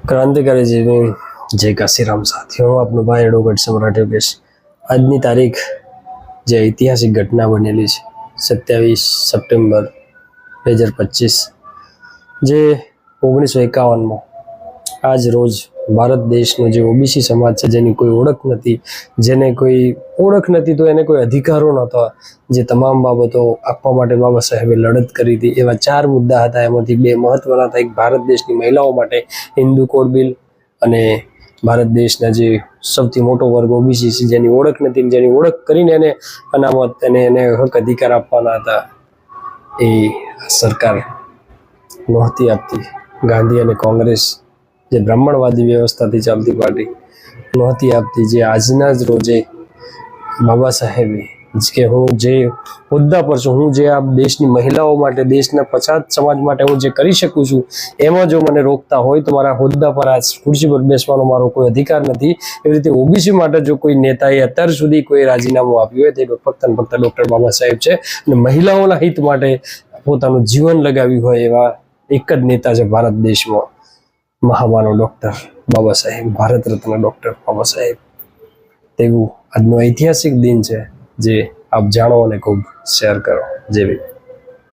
क्रांतिकारी जीवन जय काशीराम साथियों आपनो भाई एडवोकेट सम्राट योगेश। આજની તારીખ જે ઐતિહાસિક ઘટના બનેલી છે 27 સપ્ટેમ્બર 2025 જે 1951માં આજ રોજ ભારત દેશનો જે ઓબીસી સમાજ છે જેની કોઈ ઓળખ નથી તો એને કોઈ અધિકારો નહોતા, જે તમામ બાબતો આપવા માટે બાબા સાહેબે લડત કરી હતી। એવા 4 મુદ્દા હતા, એમાંથી 2 મહત્વના હતા। એક ભારત દેશની મહિલાઓ માટે હિન્દુ કોડ બિલ અને ભારત દેશના જે સૌથી મોટો વર્ગ ઓબીસી છે જેની ઓળખ નથી, જેની ઓળખ કરીને એને અનામત એને હક અધિકાર આપવાના હતા, એ સરકાર નહોતી આપતી। ગાંધી અને કોંગ્રેસ જે બ્રાહ્મણવાદી વ્યવસ્થાથી ચાલતી પાર્ટી નહોતી આપતી। જે આજના જ રોજે બાબા સાહેબે કે હું જે હોદ્દા પર છું, હું જે આ દેશની મહિલાઓ માટે, દેશના પછાત સમાજ માટે હું જે કરી શકું છું, એમાં જો મને રોકતા હોય તો મારા હોદ્દા પર, આ ખુરશી પર બેસવાનો મારો કોઈ અધિકાર નથી। એવી રીતે ઓબીસી માટે જો કોઈ નેતાએ અત્યાર સુધી કોઈ રાજીનામું આપ્યું હોય તે ફક્ત ને ફક્ત ડૉક્ટર બાબા સાહેબ છે, અને મહિલાઓના હિત માટે પોતાનું જીવન લગાવ્યું હોય એવા એક જ નેતા છે ભારત દેશમાં, મહામાનવ ડૉક્ટર બાબા સાહેબ, ભારત રત્ન ડૉક્ટર બાબા સાહેબ। તેવું આજનો ઐતિહાસિક દિન છે, જે આપ જાણો અને ખૂબ શેર કરો। જય ભીમ।